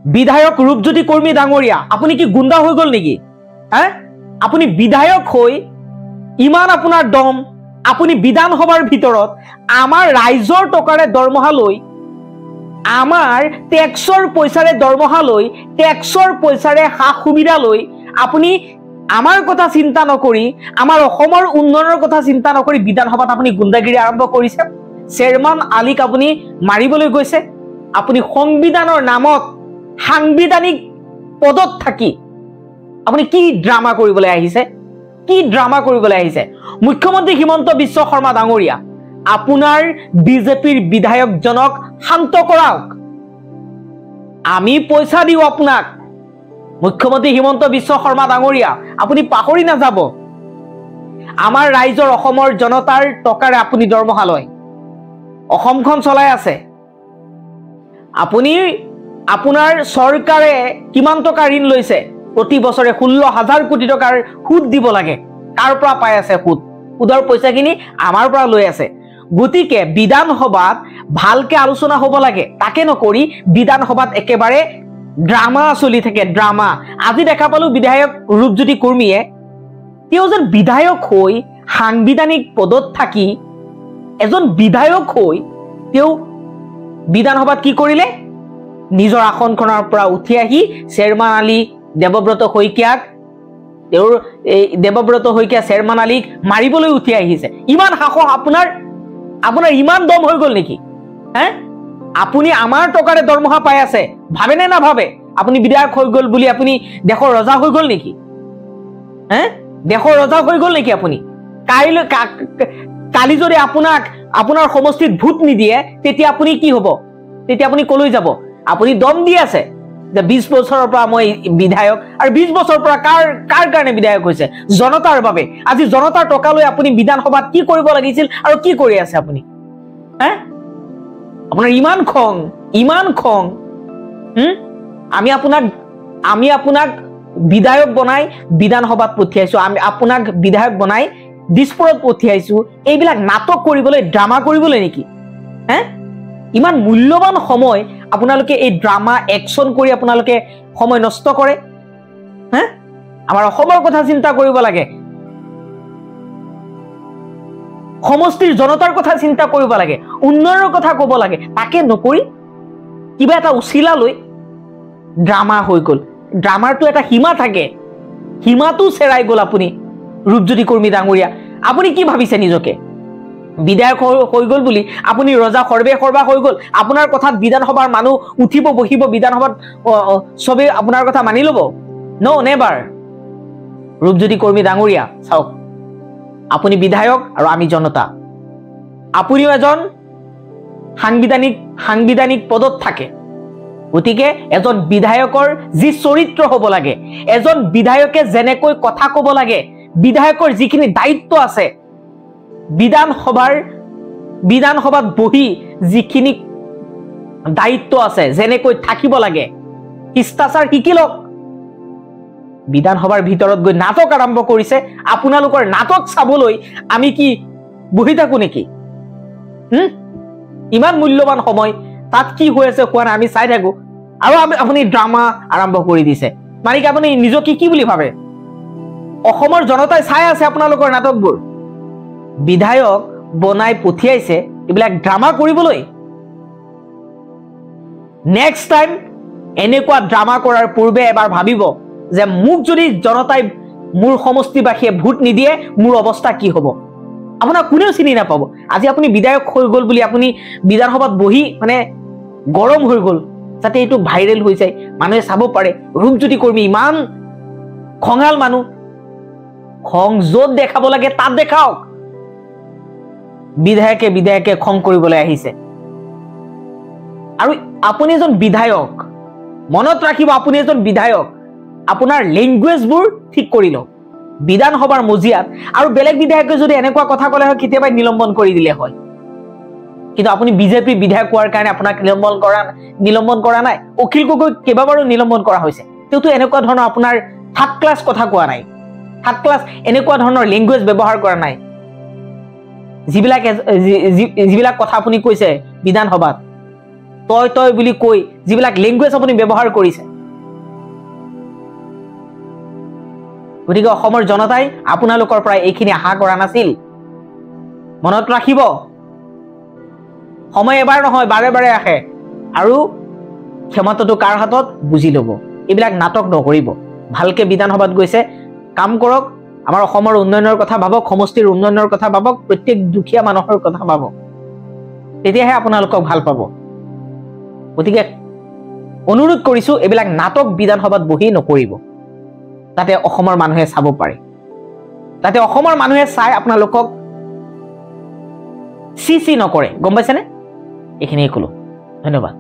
বিধায়ক ৰূপজ্যোতি কৰ্মী ডাঙৰীয়া আপুনি কি গুণ্ডা হৈ গল নেকি হা আপুনি বিধায়ক হৈ ইমান আপোনাৰ দম আপুনি বিধানসভাৰ ভিতৰত আমাৰ ৰাইজৰ টকাৰে দৰমহা লৈ আমাৰ টেক্সৰ পইচাৰে দৰমহা লৈ টেক্সৰ পইচাৰে হা সুবিধা লৈ আপুনি আমাৰ কথা চিন্তা নকৰি আমাৰ অসমৰ উন্নয়নৰ কথা চিন্তা নকৰি বিধানসভাত আপুনি গুণ্ডাগিৰি আৰম্ভ কৰিছে চেয়াৰম্যান আলীক আপুনি মাৰিবলৈ গৈছে আপুনি সংবিধানৰ নামত সাংবিধানিক পদত থাকি আপুনি কি ড্ৰামা কৰিবলৈ আহিছে কি ড্ৰামা কৰিবলৈ আহিছে মুখ্যমন্ত্ৰী হিমন্ত বিশ্ব শৰ্মা ডাঙৰীয়া আপোনাৰ বিজেপিৰ বিধায়কজনক শান্ত কৰাওক আমি পইচা দিও আপোনাক মুখ্যমন্ত্ৰী হিমন্ত বিশ্ব শৰ্মা ডাঙৰীয়া আপুনি পাহৰি নাযাব আমাৰ ৰাইজৰ অসমৰ জনতাৰ টকাৰে আপুনি দৰমহা লয় অসমখন চলাই আছে আপুনি আপোনাৰ চৰকাৰে কিমান টকা ঋণ লৈছে প্ৰতি বছৰে 16,000 কোটি টকাৰ সুদ দিব লাগে কাৰ পৰা পাই আছে সুদৰ পইচাখিনি আমাৰ পৰা লৈ আছে গতিকে বিধানসভাত ভালকে আলোচনা হ'ব লাগে তাকে নকৰি বিধানসভাত একেবাৰে ড্ৰামা চলি থাকে ড্ৰামা আজি দেখা পালো বিধায়ক ৰূপজ্যোতি কৰ্মীয়ে তেওঁ যেন বিধায়ক হৈ সাংবিধানিক পদত থাকি এজন বিধায়ক হৈ তেওঁ বিধানসভাত কি কৰিলে নিজৰ আসনখনৰ পৰা উঠি আহি চেয়াৰম্যান আলী দেৱব্ৰত শইকীয়াক তেওঁৰ দেৱব্ৰত শইকীয়া চেয়াৰম্যান আলীক মাৰিবলৈ উঠি আহিছে ইমান সাহস আপোনাৰ ইমান দম হৈ গল নেকি হে আপুনি আমাৰ টকাৰে দৰমহা পাই আছে ভাবে নে না ভাবে আপুনি বিধায়ক হৈ গল বুলি আপুনি দেশৰ ৰজা হৈ গল নেকি হে দেশৰ ৰজা হৈ গল নেকি আপুনি কালি যদি আপোনাৰ সমষ্টিত ভোট নিদিয়ে তেতিয়া আপুনি কি হ'ব তেতিয়া আপুনি কলৈ যাব আপুনি দম দি আছে যে 20 বছৰৰ পৰা মই বিধায়ক আৰু 20 বছৰৰ পৰা কাৰ কাৰণে বিধায়ক হৈছে জনতাৰ বাবে আজি জনতাৰ টকা লৈ আপুনি বিধানসভাত কি কৰিব লাগিছিল আৰু কি কৰি আছে আপুনি হে আপোনাৰ ইমান খং আমি আপোনাক বিধায়ক বনাই বিধানসভাত পঠিয়াইছো আমি আপোনাক বিধায়ক বনাই দিছপুৰত পঠিয়াইছো এইবিলাক নাটক কৰিবলৈ ড্ৰামা কৰিবলৈ নেকি হে ইমান মূল্যৱান সময় আপোনালোকে এই ড্ৰামা একচন কৰি আপোনালোকে সময় নষ্ট কৰে হে আমাৰ অসমৰ কথা চিন্তা কৰিব লাগে সমষ্টিৰ জনতাৰ কথা চিন্তা কৰিব লাগে উন্নয়নৰ কথা ক'ব লাগে তাকে নকৰি কিবা এটা উছিলা লৈ ড্ৰামা হৈ গল ড্ৰামাৰটো এটা সীমা থাকে সীমাটো চেৰাই গল আপুনি ৰূপজ্যোতি কৰ্মী ডাঙৰীয়া আপুনি কি ভাবিছে নিজকে বিধায়ক হৈ গল বুলি আপুনি ৰজা সৰ্বা হৈ গল আপোনাৰ কথাত বিধানসভাৰ মানুহ উঠিব বহিব বিধানসভাত সবে আপোনাৰ কথা মানি লব নো নেভাৰ ৰূপজ্যোতি কৰ্মী ডাঙৰীয়া চাওক আপুনি বিধায়ক আৰু আমি জনতা আপুনিও এজন সাংবিধানিক পদত থাকে গতিকে এজন বিধায়কৰ যি চৰিত্ৰ হ'ব লাগে এজন বিধায়কে যেনেকৈ কথা ক'ব লাগে বিধায়কৰ যিখিনি দায়িত্ব আছে বিধানসভাত বহি যিখিনি দায়িত্ব আছে যেনেকৈ থাকিব লাগে শিষ্টাচাৰ শিকি লওক বিধানসভাৰ ভিতৰত গৈ নাটক আৰম্ভ কৰিছে আপোনালোকৰ নাটক চাবলৈ আমি কি বহি থাকো নেকি ইমান মূল্যৱান সময় তাত কি হৈ আছে কোৱা আমি চাই থাকো আৰু আপুনি ড্ৰামা আৰম্ভ কৰি দিছে মানে কি আপুনি নিজকে কি বুলি ভাবে অসমৰ জনতাই চাই আছে আপোনালোকৰ নাটকবোৰ বিধায়ক বনাই পঠিয়াইছে এইবিলাক ড্ৰামা কৰিবলৈ নেক্সট টাইম এনেকুৱা ড্ৰামা কৰাৰ পূৰ্বে এবাৰ ভাবিব যে মোক যদি জনতাই মোৰ সমষ্টিবাসীয়ে ভোট নিদিয়ে মোৰ অৱস্থা কি হ'ব আপোনাক কোনেও চিনি নাপাব আজি আপুনি বিধায়ক হৈ গল বুলি আপুনি বিধানসভাত বহি মানে গৰম হৈ গল যাতে এইটো ভাইৰেল হৈ যায় মানুহে চাব পাৰে ৰূপজ্যোতি কৰ্মী ইমান খঙাল মানুহ খং য'ত দেখাব লাগে তাত দেখাওক বিধায়কে খং কৰিবলৈ আহিছে আৰু আপুনি এজন বিধায়ক মনত ৰাখিব আপুনি এজন বিধায়ক আপোনাৰ ল্যাঙ্গুৱেজবোৰ ঠিক কৰি লওক বিধানসভাৰ মজিয়াত আৰু বেলেগ বিধায়কে যদি এনেকুৱা কথা ক'লে হয় কেতিয়াবা নিলম্বন কৰি দিলে হয় কিন্তু আপুনি বিজেপি বিধায়ক হোৱাৰ কাৰণে আপোনাক নিলম্বন কৰা নাই অখিল গগৈ কেইবাবাৰো নিলম্বন কৰা হৈছে তেওঁতো এনেকুৱা ধৰণৰ আপোনাৰ থাৰ্ড ক্লাছ কথা কোৱা নাই থাৰ্ড ক্লাছ এনেকুৱা ধৰণৰ ল্যাঙ্গুৱেজ ব্যৱহাৰ কৰা নাই যিবিলাক কথা আপুনি কৈছে বিধানসভাত তই তই বুলি কৈ যিবিলাক লেংগুৱেজ আপুনি ব্যৱহাৰ কৰিছে, গতিকে অসমৰ জনতাই আপোনালোকৰ পৰা এইখিনি আশা কৰা নাছিল। মনত ৰাখিব, সময় এবাৰ নহয় বাৰে বাৰে আহে, আৰু ক্ষমতাটো কাৰ হাতত বুজি ল'ব। এইবিলাক নাটক নকৰিব। ভালকে বিধানসভাত গৈছে, কাম কৰক, আমাৰ অসমৰ উন্নয়নৰ কথা ভাবক, সমষ্টিৰ উন্নয়নৰ কথা ভাবক, প্ৰত্যেক দুখীয়া মানুহৰ কথা ভাবক, তেতিয়াহে আপোনালোকক ভাল পাব। গতিকে অনুৰোধ কৰিছো, এইবিলাক নাটক বিধানসভাত বহি নকৰিব, যাতে অসমৰ মানুহে চাব পাৰে, যাতে অসমৰ মানুহে চাই আপোনালোকক চি নকৰে। গম পাইছেনে? এইখিনিয়ে ক'লো। ধন্যবাদ।